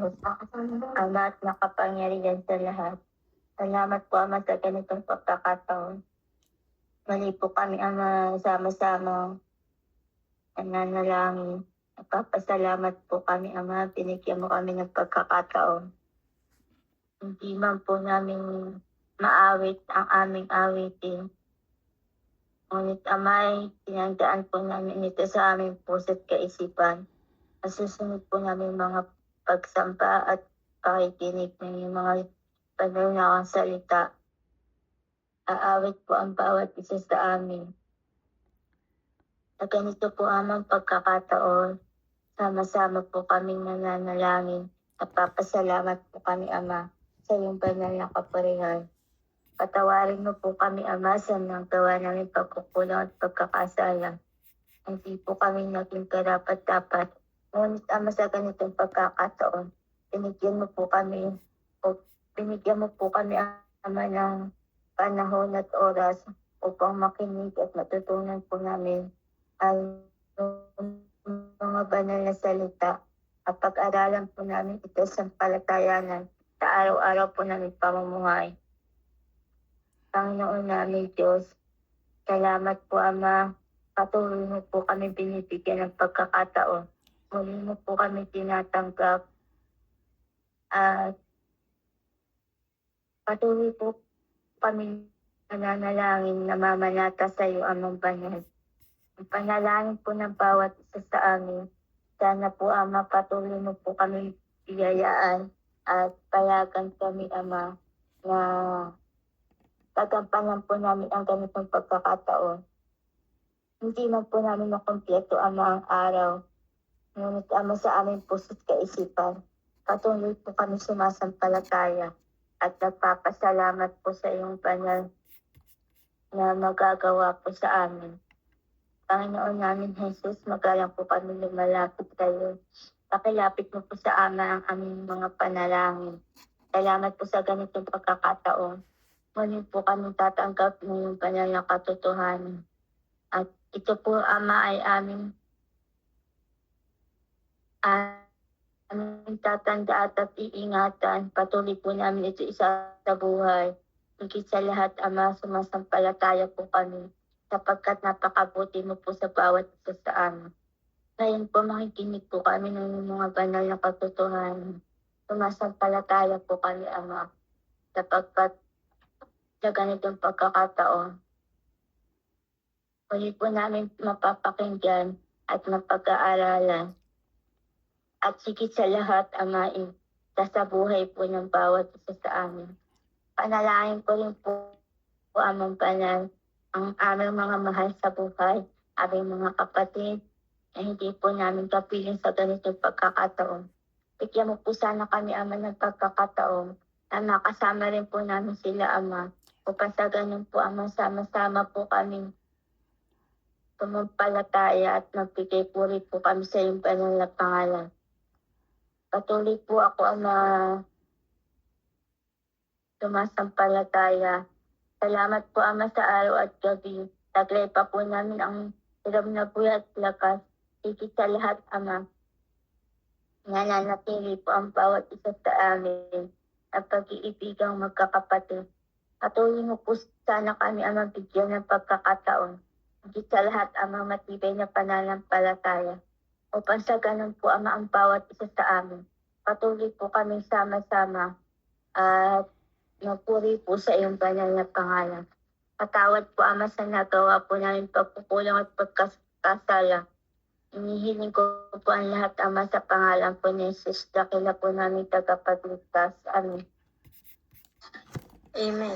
Ama at makapangyarihan sa lahat. Salamat po, Ama, sa ganitong pagkakataon. Mali po kami, Ama, sama-sama nananalangin. Nagpapasalamat po kami, Ama, binigyan mo kami ng pagkakataon. Hindi man po namin maawit ang aming awitin. Ngunit, Ama, tinandaan po namin ito sa aming puso't kaisipan. Nasusunod po namin mga pagsamba at pakikinig ng mga panunakang salita. Aawit po ang bawat isa sa amin. Sa ganito po amang pagkakataon, sama-sama po kaming nananalangin. Nagpapasalamat po kami, Ama, sa iyong banal na kapurihan. Patawarin mo po kami, Ama, sa nagawa namin pagkukulang at pagkakasala. Hindi po kami naging karapat-dapat. Ngunit, Ama, sa ganitong pagkakataon, binigyan mo po kami, Ama, ng panahon at oras upang makinig at matutunan po namin ang mga banal na salita at pag-aralan po namin ito sa palatayanan sa araw-araw po namin pamumuhay. Panginoon namin Diyos, salamat po, Ama. Patuloy mo po kami binibigyan ng pagkakataon. Muli mo po kami tinatanggap at patuloy po kami nananalangin na mamanata sa iyo, Amang Banal. Ang panalangin po ng bawat isa sa amin, sana po, Ama, patuloy mo po kami biyayaan at payagan kami, Ama, na tagampanan po namin ang ganitong pagkakataon. Hindi man po namin makumpleto, Ama, ang araw. Ngunit, Ama, sa aming puso't kaisipan, patuloy po kami sumasampalataya at nagpapasalamat po sa iyong banal na magagawa po sa amin. Panginoon namin Jesus, magalang po kami lumalapit kayo. Pakilapit mo po sa Ama ang aming mga panalangin. Salamat po sa ganitong pagkakataon. Muli po kami tatanggap ng iyong banal na katotohanan. At ito po, Ama, ay aming tatanda at iingatan. Patuloy po namin ito isa sa buhay. Higit sa lahat, Ama, sumasampalataya po kami sapagkat napakabuti mo po sa bawat isa sa amin. Ngayon po makikinig po kami ng mga banal na katotohanan. Sumasampalataya po kami, Ama, sapagkat sa ganitong pagkakataon, muli po namin mapapakinggan at mapag-aaralan. At higit sa lahat, Ama, sa buhay po ng bawat isa sa amin. Panalangin ko rin po, Amang Banal, ang aming mga mahal sa buhay, aming mga kapatid, na hindi po namin kapiling sa ganitong pagkakataon. Bigyan mo po sana kami, Ama, ng pagkakataon na makasama rin po namin sila, Ama, upang sa ganun po, Ama, sama-sama po kami sumampalataya at magbigay puri po kami sa iyong banal na pangalan. Patuloy po ako, Ama, sumasampalataya. Salamat po, Ama, sa araw at gabi. Taglay pa po namin ang hiram na buhay at lakas. Higit sa lahat, Ama, nananatili po ang bawat isa sa amin at pag-iibigang magkakapatid. Patuloy mo po sana kami, Ama, bigyan ng pagkakataon. Higit sa lahat, Ama, matibay na pananampalataya. Upang sa ganun po, Ama, ang bawat isa sa amin. Patuloy po kami sama-sama at magpuri po sa iyong banal na pangalan. Patawad po, Ama, sa nagawa po namin pagkukulang at pagkasala. Inihiling ko po ang lahat, Ama, sa pangalan po ni Jesus. Dakila po namin tagapagligtas. Amen. Amen.